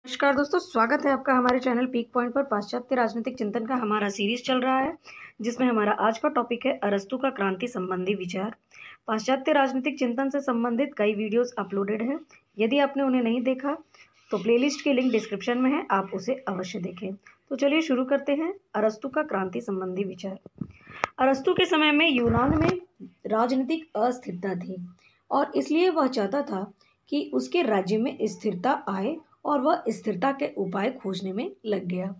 नमस्कार दोस्तों, स्वागत है आपका हमारे चैनल पीक पॉइंट पर। पाश्चात्य राजनीतिक चिंतन का हमारा सीरीज चल रहा है, जिसमें हमारा आज का टॉपिक है अरस्तू का क्रांति संबंधी विचार। पाश्चात्य राजनीतिक चिंतन से संबंधित कई वीडियोस अपलोडेड हैं। यदि आपने उन्हें नहीं देखा तो प्लेलिस्ट की लिंक डिस्क्रिप्शन में है, आप उसे अवश्य देखें। तो चलिए शुरू करते हैं। अरस्तू का क्रांति संबंधी विचार। अरस्तू के समय में यूनान में राजनीतिक अस्थिरता थी और इसलिए वह चाहता था कि उसके राज्य में स्थिरता आए और वह स्थिरता के उपाय खोजने में लग गया।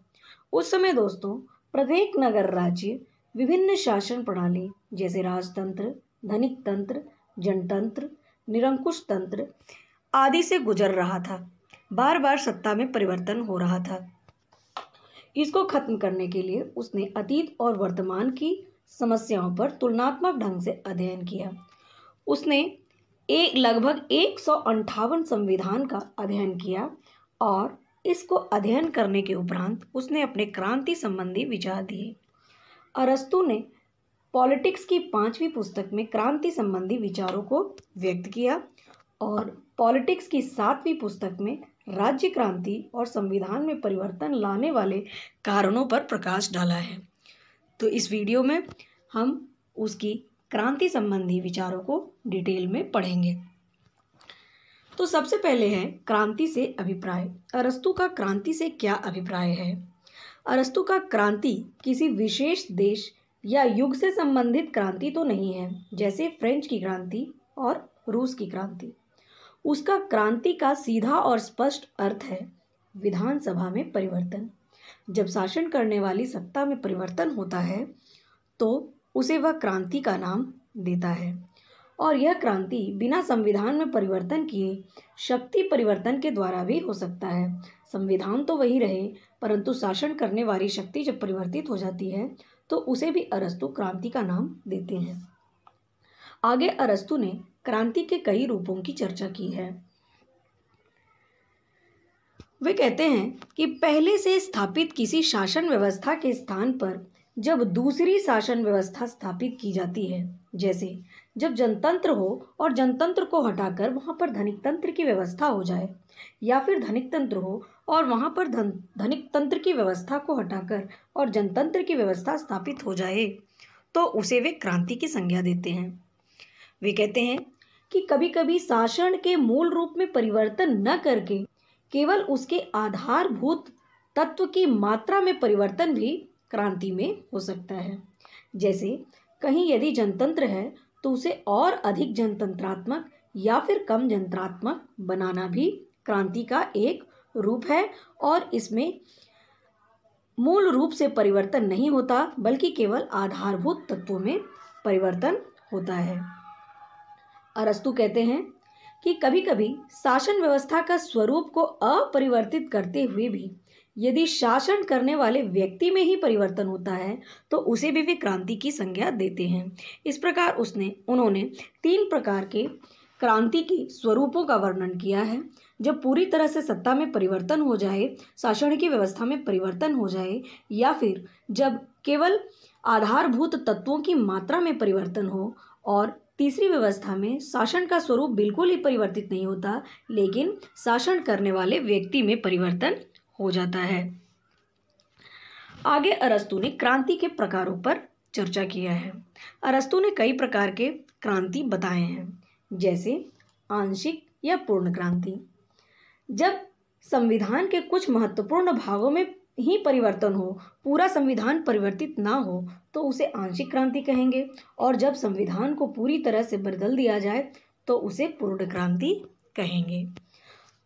उस समय दोस्तों, प्रत्येक नगर राज्य विभिन्न शासन प्रणाली जैसे राजतंत्र, धनिक तंत्र, जनतंत्र, निरंकुश तंत्र आदि से गुजर रहा था। बार बार सत्ता में परिवर्तन हो रहा था। इसको खत्म करने के लिए उसने अतीत और वर्तमान की समस्याओं पर तुलनात्मक ढंग से अध्ययन किया। उसने लगभग 158 संविधान का अध्ययन किया और इसको अध्ययन करने के उपरांत उसने अपने क्रांति संबंधी विचार दिए। अरस्तू ने पॉलिटिक्स की 5वीं पुस्तक में क्रांति संबंधी विचारों को व्यक्त किया और पॉलिटिक्स की 7वीं पुस्तक में राज्य क्रांति और संविधान में परिवर्तन लाने वाले कारणों पर प्रकाश डाला है। तो इस वीडियो में हम उसकी क्रांति संबंधी विचारों को डिटेल में पढ़ेंगे। तो सबसे पहले है क्रांति से अभिप्राय। अरस्तू का क्रांति से क्या अभिप्राय है? अरस्तू का क्रांति किसी विशेष देश या युग से संबंधित क्रांति तो नहीं है, जैसे फ्रेंच की क्रांति और रूस की क्रांति। उसका क्रांति का सीधा और स्पष्ट अर्थ है विधानसभा में परिवर्तन। जब शासन करने वाली सत्ता में परिवर्तन होता है तो उसे वह क्रांति का नाम देता है, और यह क्रांति बिना संविधान में परिवर्तन किए शक्ति परिवर्तन के द्वारा भी हो सकता है। संविधान तो वही रहे, परंतु शासन करने वाली शक्ति जब परिवर्तित हो जाती है तो उसे भी अरस्तू क्रांति का नाम देते हैं। आगे अरस्तू ने क्रांति के कई रूपों की चर्चा की है। वे कहते हैं कि पहले से स्थापित किसी शासन व्यवस्था के स्थान पर जब दूसरी शासन व्यवस्था स्थापित की जाती है, जैसे जब जनतंत्र हो और जनतंत्र को हटाकर वहां पर धनिक तंत्र की व्यवस्था हो जाए, या फिर धनिक तंत्र हो और वहां पर धनिक तंत्र की व्यवस्था को हटाकर और जनतंत्र की व्यवस्था स्थापित हो जाए, तो उसे वे क्रांति की संज्ञा देते हैं। वे कहते हैं कि कभी कभी शासन के मूल रूप में परिवर्तन न करके केवल उसके आधारभूत तत्व की मात्रा में परिवर्तन भी क्रांति में हो सकता है। जैसे कहीं यदि जनतंत्र है तो उसे और अधिक जनतंत्रात्मक या फिर कम जनतंत्रात्मक बनाना भी क्रांति का एक रूप है, और इसमें मूल रूप से परिवर्तन नहीं होता बल्कि केवल आधारभूत तत्वों में परिवर्तन होता है। अरस्तू कहते हैं कि कभी कभी शासन व्यवस्था का स्वरूप को अपरिवर्तित करते हुए भी यदि शासन करने वाले व्यक्ति में ही परिवर्तन होता है तो उसे भी वे क्रांति की संज्ञा देते हैं। इस प्रकार उन्होंने 3 प्रकार के क्रांति के स्वरूपों का वर्णन किया है। जब पूरी तरह से सत्ता में परिवर्तन हो जाए, शासन की व्यवस्था में परिवर्तन हो जाए, या फिर जब केवल आधारभूत तत्वों की मात्रा में परिवर्तन हो, और तीसरी व्यवस्था में शासन का स्वरूप बिल्कुल ही परिवर्तित नहीं होता लेकिन शासन करने वाले व्यक्ति में परिवर्तन हो जाता है। आगे अरस्तू ने क्रांति के प्रकारों पर चर्चा किया है। अरस्तू ने कई प्रकार के क्रांति बताए हैं, जैसे आंशिक या पूर्ण क्रांति। जब संविधान के कुछ महत्वपूर्ण भागों में ही परिवर्तन हो, पूरा संविधान परिवर्तित ना हो, तो उसे आंशिक क्रांति कहेंगे, और जब संविधान को पूरी तरह से बदल दिया जाए तो उसे पूर्ण क्रांति कहेंगे।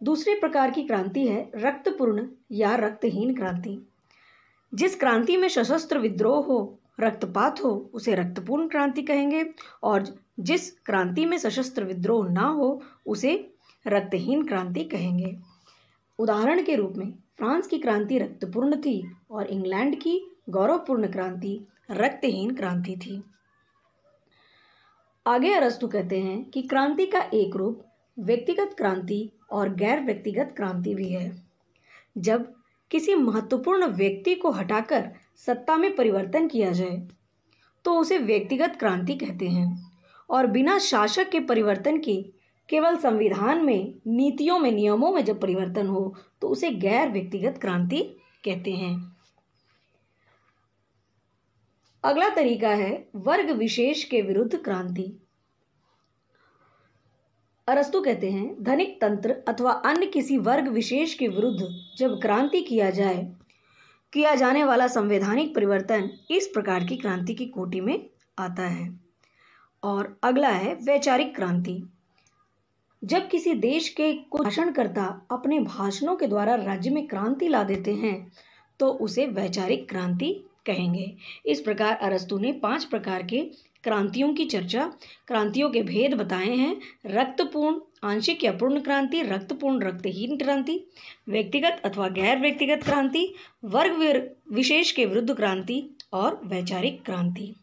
दूसरे प्रकार की क्रांति है रक्तपूर्ण या रक्तहीन क्रांति। जिस क्रांति में सशस्त्र विद्रोह हो, रक्तपात हो, उसे रक्तपूर्ण क्रांति कहेंगे, और जिस क्रांति में सशस्त्र विद्रोह ना हो उसे रक्तहीन क्रांति कहेंगे। उदाहरण के रूप में फ्रांस की क्रांति रक्तपूर्ण थी और इंग्लैंड की गौरवपूर्ण क्रांति रक्तहीन क्रांति थी। आगे अरस्तू कहते हैं कि क्रांति का एक रूप व्यक्तिगत क्रांति और गैर व्यक्तिगत क्रांति भी है। जब किसी महत्वपूर्ण व्यक्ति को हटाकर सत्ता में परिवर्तन किया जाए तो उसे व्यक्तिगत क्रांति कहते हैं, और बिना शासक के परिवर्तन के केवल संविधान में, नीतियों में, नियमों में जब परिवर्तन हो तो उसे गैर व्यक्तिगत क्रांति कहते हैं। अगला तरीका है वर्ग विशेष के विरुद्ध क्रांति। अरस्तु कहते हैं धनिक तंत्र अथवा अन्य किसी वर्ग विशेष के विरुद्ध जब क्रांति किया जाने वाला संवैधानिक परिवर्तन इस प्रकार की क्रांति की कोटि में आता है। और अगला है वैचारिक क्रांति। जब किसी देश के कुछ भाषणकर्ता अपने भाषणों के द्वारा राज्य में क्रांति ला देते हैं तो उसे वैचारिक क्रांति कहेंगे। इस प्रकार अरस्तु ने 5 प्रकार के क्रांतियों की चर्चा, क्रांतियों के भेद बताए हैं। रक्तपूर्ण, आंशिक या पूर्ण क्रांति, रक्तपूर्ण, रक्तहीन क्रांति, व्यक्तिगत अथवा गैर व्यक्तिगत क्रांति, वर्ग विशेष के विरुद्ध क्रांति और वैचारिक क्रांति।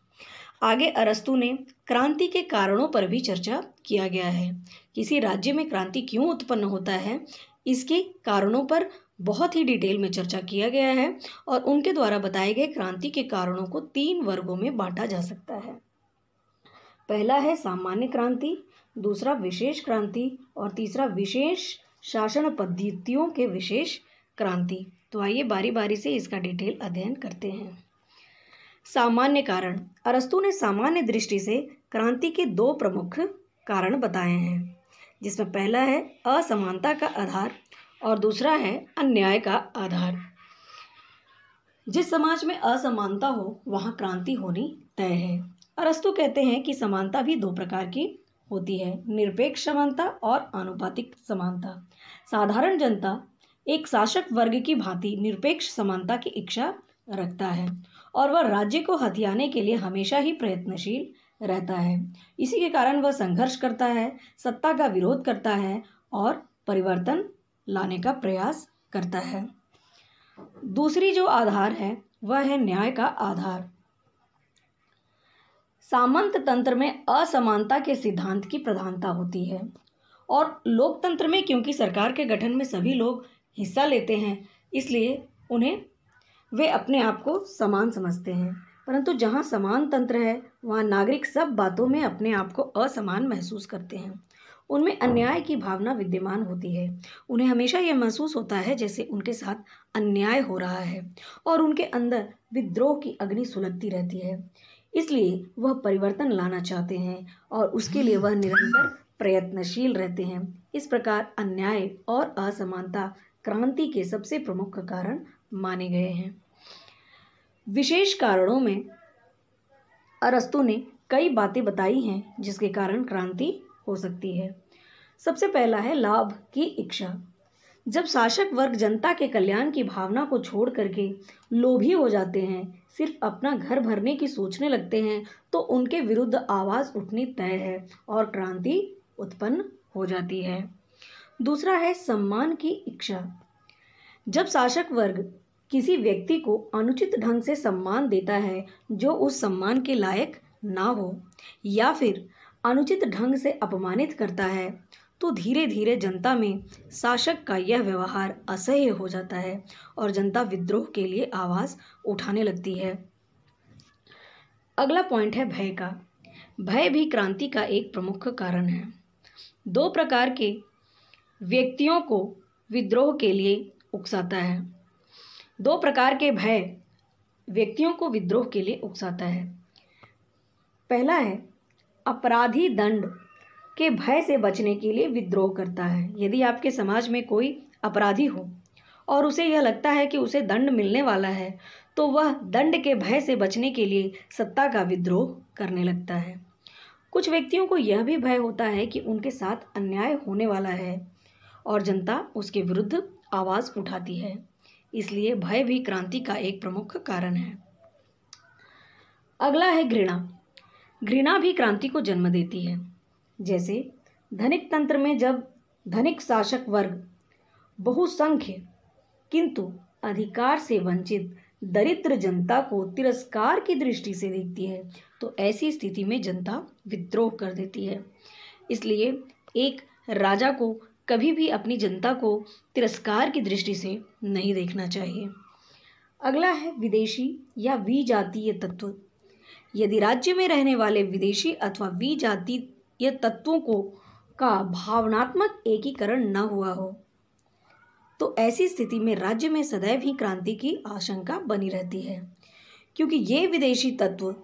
आगे अरस्तु ने क्रांति के कारणों पर भी चर्चा किया गया है। किसी राज्य में क्रांति क्यों उत्पन्न होता है, इसके कारणों पर बहुत ही डिटेल में चर्चा किया गया है और उनके द्वारा बताए गए क्रांति के कारणों को 3 वर्गों में बांटा जा सकता है। पहला है सामान्य क्रांति, दूसरा विशेष क्रांति और तीसरा विशेष शासन पद्धतियों के विशेष क्रांति। तो आइए बारी बारी से इसका डिटेल अध्ययन करते हैं। सामान्य कारण। अरस्तु ने सामान्य दृष्टि से क्रांति के 2 प्रमुख कारण बताए हैं, जिसमें पहला है असमानता का आधार और दूसरा है अन्याय का आधार। जिस समाज में असमानता हो वहाँ क्रांति होनी तय है। अरस्तु कहते हैं कि समानता भी 2 प्रकार की होती है, निरपेक्ष समानता और आनुपातिक समानता। साधारण जनता एक शासक वर्ग की भांति निरपेक्ष समानता की इच्छा रखता है और वह राज्य को हथियाने के लिए हमेशा ही प्रयत्नशील रहता है। इसी के कारण वह संघर्ष करता है, सत्ता का विरोध करता है और परिवर्तन लाने का प्रयास करता है। दूसरी जो आधार है वह है न्याय का आधार। सामंत तंत्र में असमानता के सिद्धांत की प्रधानता होती है और लोकतंत्र में क्योंकि सरकार के गठन में सभी लोग हिस्सा लेते हैं इसलिए वे अपने आप को समान समझते हैं। परंतु जहाँ समान तंत्र है वहाँ नागरिक सब बातों में अपने आप को असमान महसूस करते हैं। उनमें अन्याय की भावना विद्यमान होती है। उन्हें हमेशा यह महसूस होता है जैसे उनके साथ अन्याय हो रहा है और उनके अंदर विद्रोह की अग्नि सुलगती रहती है। इसलिए वह परिवर्तन लाना चाहते हैं और उसके लिए वह निरंतर प्रयत्नशील रहते हैं। इस प्रकार अन्याय और असमानता क्रांति के सबसे प्रमुख कारण माने गए हैं। विशेष कारणों में अरस्तु ने कई बातें बताई हैं जिसके कारण क्रांति हो सकती है। सबसे पहला है लाभ की इच्छा। जब शासक वर्ग जनता के कल्याण की भावना को छोड़ करके लोभी हो जाते हैं, सिर्फ अपना घर भरने की सोचने लगते हैं, तो उनके विरुद्ध आवाज उठनी तय है और क्रांति उत्पन्न हो जाती है। दूसरा है सम्मान की इच्छा। जब शासक वर्ग किसी व्यक्ति को अनुचित ढंग से सम्मान देता है जो उस सम्मान के लायक ना हो या फिर अनुचित ढंग से अपमानित करता है, तो धीरे धीरे जनता में शासक का यह व्यवहार असह्य हो जाता है और जनता विद्रोह के लिए आवाज उठाने लगती है। अगला पॉइंट है भय का। भय भी क्रांति का एक प्रमुख कारण है। 2 प्रकार के व्यक्तियों को विद्रोह के लिए उकसाता है। 2 प्रकार के भय व्यक्तियों को विद्रोह के लिए उकसाता है। पहला है अपराधी दंड के भय से बचने के लिए विद्रोह करता है। यदि आपके समाज में कोई अपराधी हो और उसे यह लगता है कि उसे दंड मिलने वाला है, तो वह दंड के भय से बचने के लिए सत्ता का विद्रोह करने लगता है। कुछ व्यक्तियों को यह भी भय होता है कि उनके साथ अन्याय होने वाला है और जनता उसके विरुद्ध आवाज उठाती है। इसलिए भय भी क्रांति का एक प्रमुख कारण है। अगला है घृणा। घृणा भी क्रांति को जन्म देती है। जैसे धनिक तंत्र में जब धनिक शासक वर्ग बहुसंख्य किंतु अधिकार से वंचित दरिद्र जनता को तिरस्कार की दृष्टि से देखती है, तो ऐसी स्थिति में जनता विद्रोह कर देती है। इसलिए एक राजा को कभी भी अपनी जनता को तिरस्कार की दृष्टि से नहीं देखना चाहिए। अगला है विदेशी या विजातीय तत्व। यदि राज्य में रहने वाले विदेशी अथवा विजातीय तत्वों को का भावनात्मक एकीकरण न हुआ हो, तो ऐसी स्थिति में राज्य में सदैव ही क्रांति की आशंका बनी रहती है, क्योंकि ये विदेशी तत्व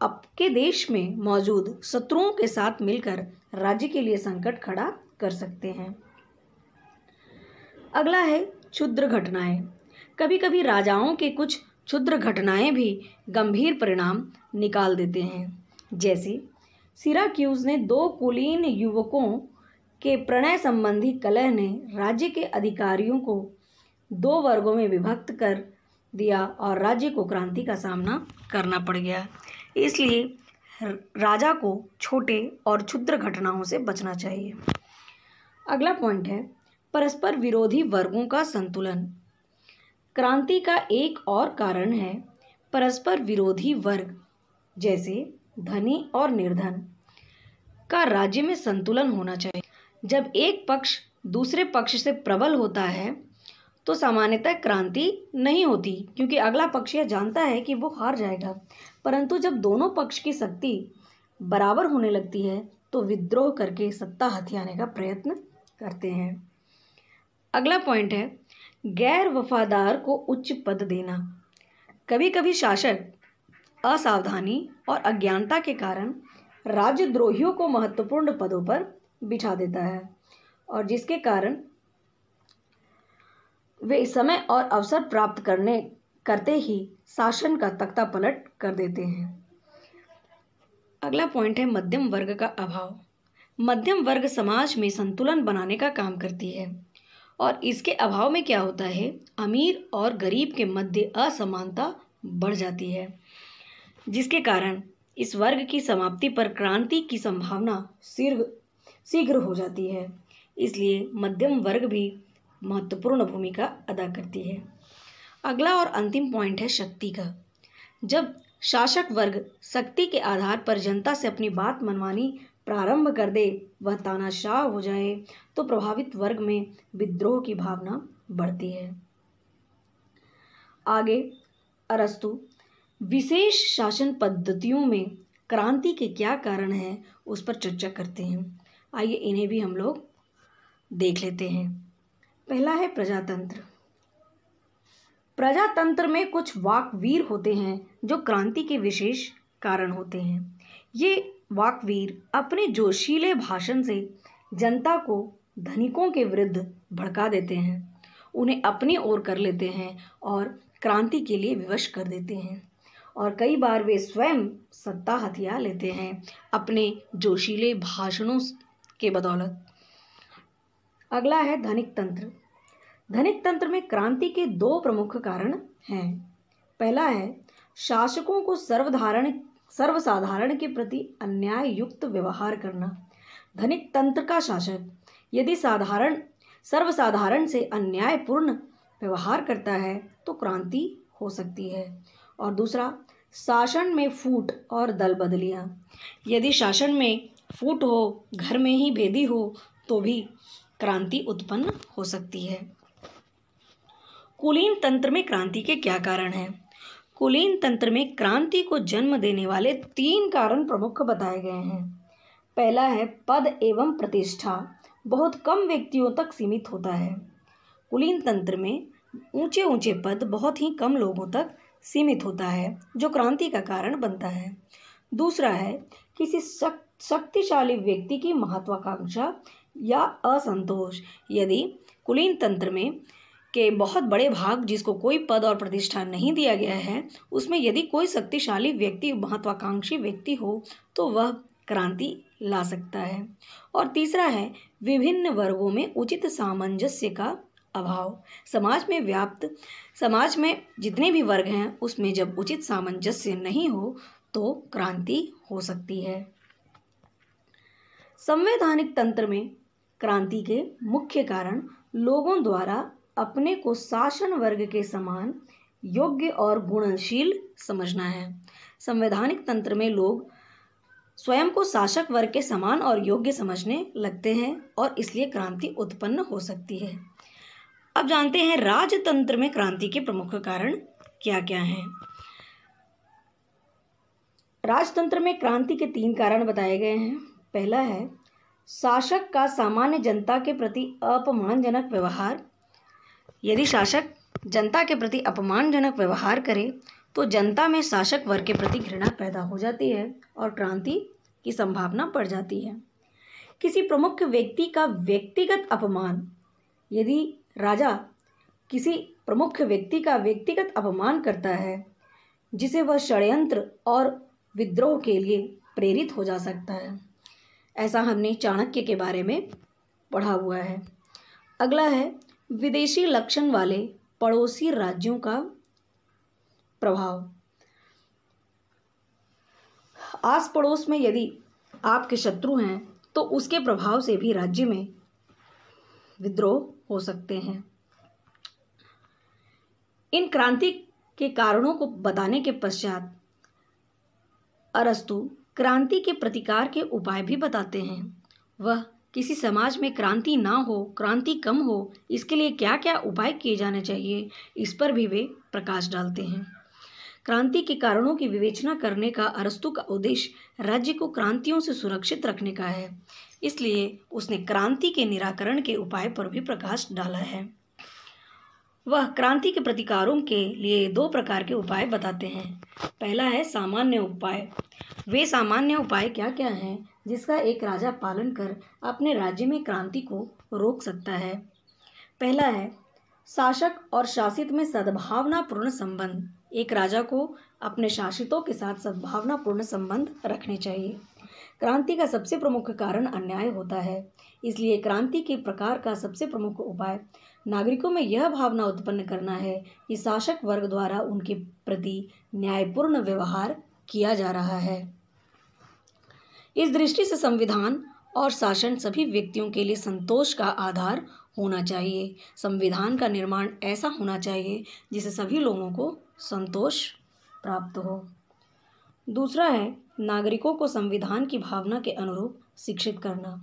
आपके देश में मौजूद शत्रुओं के साथ मिलकर राज्य के लिए संकट खड़ा कर सकते हैं। अगला है क्षुद्र घटनाएं। कभी कभी राजाओं के कुछ क्षुद्र घटनाएं भी गंभीर परिणाम निकाल देते हैं। जैसे सिराक्यूज ने 2 कुलीन युवकों के प्रणय संबंधी कलह ने राज्य के अधिकारियों को 2 वर्गों में विभक्त कर दिया और राज्य को क्रांति का सामना करना पड़ गया। इसलिए राजा को छोटे और क्षुद्र घटनाओं से बचना चाहिए। अगला पॉइंट है परस्पर विरोधी वर्गों का संतुलन। क्रांति का एक और कारण है परस्पर विरोधी वर्ग, जैसे धनी और निर्धन का राज्य में संतुलन होना चाहिए। जब एक पक्ष दूसरे पक्ष से प्रबल होता है तो सामान्यतः क्रांति नहीं होती, क्योंकि अगला पक्ष यह जानता है कि वो हार जाएगा। परंतु जब दोनों पक्ष की शक्ति बराबर होने लगती है तो विद्रोह करके सत्ता हथियाने का प्रयत्न करते हैं। अगला पॉइंट है गैर वफादार को उच्च पद देना। कभी कभी शासक असावधानी और अज्ञानता के कारण राजद्रोहियों को महत्वपूर्ण पदों पर बिठा देता है, और जिसके कारण वे समय और अवसर प्राप्त करते ही शासन का तख्ता पलट कर देते हैं। अगला पॉइंट है मध्यम वर्ग का अभाव। मध्यम वर्ग समाज में संतुलन बनाने का काम करती है, और इसके अभाव में क्या होता है, अमीर और गरीब के मध्य असमानता बढ़ जाती है, जिसके कारण इस वर्ग की समाप्ति पर क्रांति की संभावना शीघ्र हो जाती है। इसलिए मध्यम वर्ग भी महत्वपूर्ण भूमिका अदा करती है। अगला और अंतिम पॉइंट है शक्ति का। जब शासक वर्ग शक्ति के आधार पर जनता से अपनी बात मनवानी प्रारंभ कर दे, वह तानाशाह हो जाए, तो प्रभावित वर्ग में विद्रोह की भावना बढ़ती है। आगे अरस्तु विशेष शासन पद्धतियों में क्रांति के क्या कारण हैं उस पर चर्चा करते हैं। आइए इन्हें भी हम लोग देख लेते हैं। पहला है प्रजातंत्र। प्रजातंत्र में कुछ वाकवीर होते हैं जो क्रांति के विशेष कारण होते हैं। ये वाकवीर अपने जोशीले भाषण से जनता को धनिकों के विरुद्ध भड़का देते हैं, उन्हें अपनी ओर कर लेते हैं और क्रांति के लिए विवश कर देते हैं, और कई बार वे स्वयं सत्ता हथिया लेते हैं अपने जोशीले भाषणों के बदौलत। अगला है धनिक तंत्र। धनिक तंत्र में क्रांति के 2 प्रमुख कारण हैं। पहला है शासकों को सर्वसाधारण के प्रति अन्याय युक्त व्यवहार करना। धनिक तंत्र का शासक यदि सर्वसाधारण से अन्यायपूर्ण व्यवहार करता है तो क्रांति हो सकती है। और दूसरा, शासन में फूट और दल बदलियां। यदि शासन में फूट हो, घर में ही भेदी हो, तो भी क्रांति उत्पन्न हो सकती है। कुलीन तंत्र में क्रांति के क्या कारण हैं? कुलीन तंत्र में क्रांति को जन्म देने वाले 3 कारण प्रमुख बताए गए हैं। पहला है पद एवं प्रतिष्ठा बहुत कम व्यक्तियों तक सीमित होता है। कुलीन तंत्र में ऊंचे ऊंचे पद बहुत ही कम लोगों तक सीमित होता है, जो क्रांति का कारण बनता है। दूसरा है किसी शक्तिशाली व्यक्ति की महत्वाकांक्षा या असंतोष। यदि कुलीन तंत्र में के बहुत बड़े भाग जिसको कोई पद और प्रतिष्ठा नहीं दिया गया है, उसमें यदि कोई शक्तिशाली व्यक्ति, महत्वाकांक्षी व्यक्ति हो, तो वह क्रांति ला सकता है। और तीसरा है विभिन्न वर्गों में उचित सामंजस्य का अभाव। समाज में जितने भी वर्ग हैं उसमें जब उचित सामंजस्य नहीं हो तो क्रांति हो सकती है। संवैधानिक तंत्र में क्रांति के मुख्य कारण लोगों द्वारा अपने को शासन वर्ग के समान योग्य और गुणशील समझना है। संवैधानिक तंत्र में लोग स्वयं को शासक वर्ग के समान और योग्य समझने लगते हैं और इसलिए क्रांति उत्पन्न हो सकती है। अब जानते हैं राजतंत्र में क्रांति के प्रमुख कारण क्या क्या हैं। राजतंत्र में क्रांति के 3 कारण बताए गए हैं। पहला है शासक का सामान्य जनता के प्रति अपमानजनक व्यवहार। यदि शासक जनता के प्रति अपमानजनक व्यवहार करे तो जनता में शासक वर्ग के प्रति घृणा पैदा हो जाती है और क्रांति की संभावना बढ़ जाती है। किसी प्रमुख व्यक्ति का व्यक्तिगत अपमान। यदि राजा किसी प्रमुख व्यक्ति का व्यक्तिगत अपमान करता है जिसे वह षड्यंत्र और विद्रोह के लिए प्रेरित हो जा सकता है। ऐसा हमने चाणक्य के बारे में पढ़ा हुआ है। अगला है विदेशी लक्षण वाले पड़ोसी राज्यों का प्रभाव। आस पड़ोस में यदि आपके शत्रु हैं तो उसके प्रभाव से भी राज्य में विद्रोह हो सकते हैं। इन क्रांति के कारणों को बताने के पश्चात अरस्तु क्रांति के प्रतिकार के उपाय भी बताते हैं। वह किसी समाज में क्रांति ना हो, क्रांति कम हो, इसके लिए क्या क्या उपाय किए जाने चाहिए, इस पर भी वे प्रकाश डालते हैं। क्रांति के कारणों की विवेचना करने का अरस्तु का उद्देश्य राज्य को क्रांतियों से सुरक्षित रखने का है, इसलिए उसने क्रांति के निराकरण के उपाय पर भी प्रकाश डाला है। वह क्रांति के प्रतिकारों के लिए 2 प्रकार के उपाय बताते हैं। पहला है सामान्य उपाय। वे सामान्य उपाय क्या क्या हैं जिसका एक राजा पालन कर अपने राज्य में क्रांति को रोक सकता है। पहला है शासक और शासित में सद्भावनापूर्ण संबंध। एक राजा को अपने शासितों के साथ सद्भावनापूर्ण संबंध रखने चाहिए। क्रांति का सबसे प्रमुख कारण अन्याय होता है, इसलिए क्रांति के प्रकार का सबसे प्रमुख उपाय नागरिकों में यह भावना उत्पन्न करना है कि शासक वर्ग द्वारा उनके प्रति न्यायपूर्ण व्यवहार किया जा रहा है। इस दृष्टि से संविधान और शासन सभी व्यक्तियों के लिए संतोष का आधार होना चाहिए। संविधान का निर्माण ऐसा होना चाहिए जिससे सभी लोगों को संतोष प्राप्त हो। दूसरा है नागरिकों को संविधान की भावना के अनुरूप शिक्षित करना।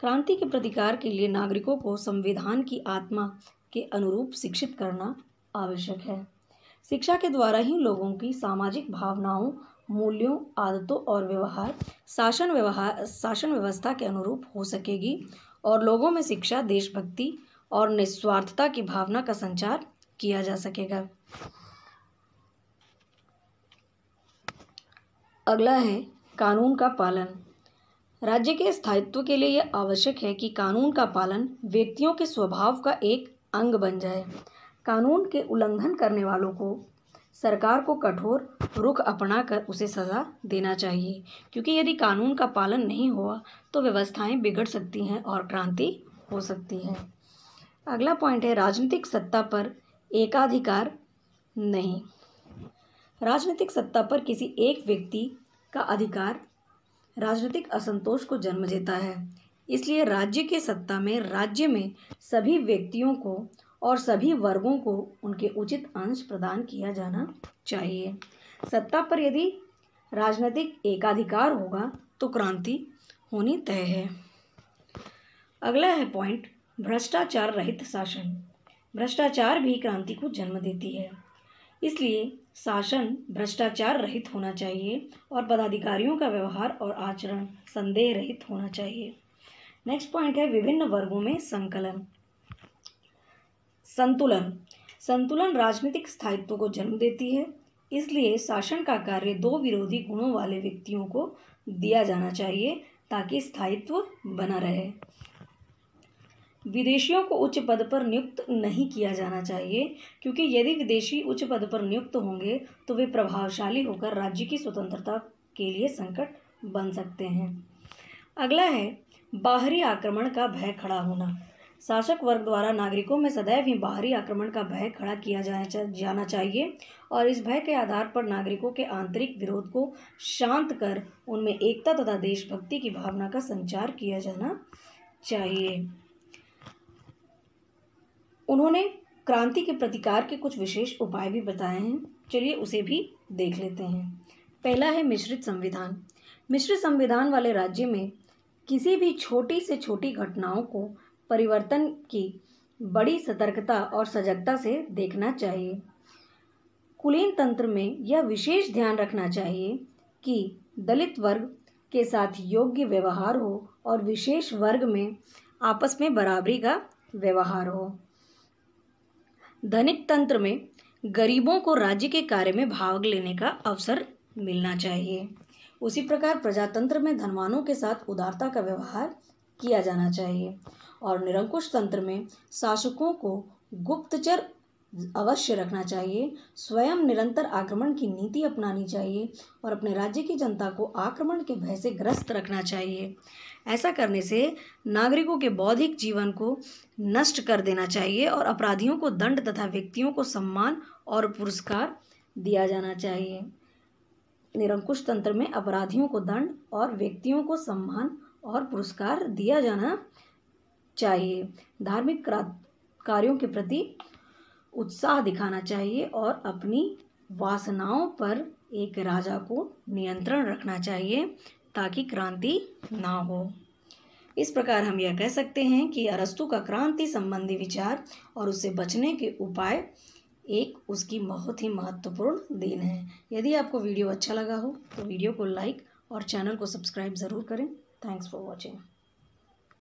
क्रांति के प्रतिकार के लिए नागरिकों को संविधान की आत्मा के अनुरूप शिक्षित करना आवश्यक है। शिक्षा के द्वारा ही लोगों की सामाजिक भावनाओं, मूल्यों, आदतों और शासन व्यवस्था के अनुरूप हो सकेगी और लोगों में शिक्षा, देशभक्ति और निस्वार्थता की भावना का संचार किया जा सकेगा। अगला है कानून का पालन। राज्य के स्थायित्व के लिए यह आवश्यक है कि कानून का पालन व्यक्तियों के स्वभाव का एक अंग बन जाए। कानून के उल्लंघन करने वालों को सरकार को कठोर रुख अपनाकर उसे सज़ा देना चाहिए, क्योंकि यदि कानून का पालन नहीं हुआ तो व्यवस्थाएं बिगड़ सकती हैं और क्रांति हो सकती है। अगला पॉइंट है राजनीतिक सत्ता पर एकाधिकार नहीं। राजनीतिक सत्ता पर किसी एक व्यक्ति का अधिकार राजनीतिक असंतोष को जन्म देता है, इसलिए राज्य के सत्ता में राज्य में सभी व्यक्तियों को और सभी वर्गों को उनके उचित अंश प्रदान किया जाना चाहिए। सत्ता पर यदि राजनीतिक एकाधिकार होगा तो क्रांति होनी तय है। अगला है पॉइंट भ्रष्टाचार रहित शासन। भ्रष्टाचार भी क्रांति को जन्म देती है, इसलिए शासन भ्रष्टाचार रहित होना चाहिए और पदाधिकारियों का व्यवहार और आचरण संदेह रहित होना चाहिए। नेक्स्ट पॉइंट है विभिन्न वर्गों में संतुलन राजनीतिक स्थायित्व को जन्म देती है, इसलिए शासन का कार्य 2 विरोधी गुणों वाले व्यक्तियों को दिया जाना चाहिए ताकि स्थायित्व बना रहे। विदेशियों को उच्च पद पर नियुक्त नहीं किया जाना चाहिए, क्योंकि यदि विदेशी उच्च पद पर नियुक्त होंगे तो वे प्रभावशाली होकर राज्य की स्वतंत्रता के लिए संकट बन सकते हैं। अगला है बाहरी आक्रमण का भय खड़ा होना। शासक वर्ग द्वारा नागरिकों में सदैव ही बाहरी आक्रमण का भय खड़ा किया जाना चाहिए और इस भय के आधार पर नागरिकों के आंतरिक विरोध को शांत कर उनमें एकता तथा देशभक्ति की भावना का संचार किया जाना चाहिए। उन्होंने क्रांति के प्रतिकार के कुछ विशेष उपाय भी बताए हैं, चलिए उसे भी देख लेते हैं। पहला है मिश्रित संविधान। मिश्रित संविधान वाले राज्य में किसी भी छोटी से छोटी घटनाओं को परिवर्तन की बड़ी सतर्कता और सजगता से देखना चाहिए। कुलीन तंत्र में यह विशेष ध्यान रखना चाहिए कि दलित वर्ग के साथ योग्य व्यवहार हो और विशेष वर्ग में आपस में बराबरी का व्यवहार हो। धनिक तंत्र में गरीबों को राज्य के कार्य में भाग लेने का अवसर मिलना चाहिए। उसी प्रकार प्रजातंत्र में धनवानों के साथ उदारता का व्यवहार किया जाना चाहिए और निरंकुश तंत्र में शासकों को गुप्तचर अवश्य रखना चाहिए। स्वयं निरंतर आक्रमण की नीति अपनानी चाहिए और अपने राज्य की जनता को आक्रमण के भय से ग्रस्त रखना चाहिए। ऐसा करने से नागरिकों के बौद्धिक जीवन को नष्ट कर देना चाहिए और अपराधियों को दंड तथा व्यक्तियों को सम्मान और पुरस्कार दिया जाना चाहिए। निरंकुश तंत्र में अपराधियों को दंड और व्यक्तियों को सम्मान और पुरस्कार दिया जाना चाहिए। धार्मिक कार्यों के प्रति उत्साह दिखाना चाहिए और अपनी वासनाओं पर एक राजा को नियंत्रण रखना चाहिए ताकि क्रांति ना हो। इस प्रकार हम यह कह सकते हैं कि अरस्तु का क्रांति संबंधी विचार और उससे बचने के उपाय एक उसकी बहुत ही महत्वपूर्ण देन है। यदि आपको वीडियो अच्छा लगा हो तो वीडियो को लाइक और चैनल को सब्सक्राइब ज़रूर करें। Thanks for watching.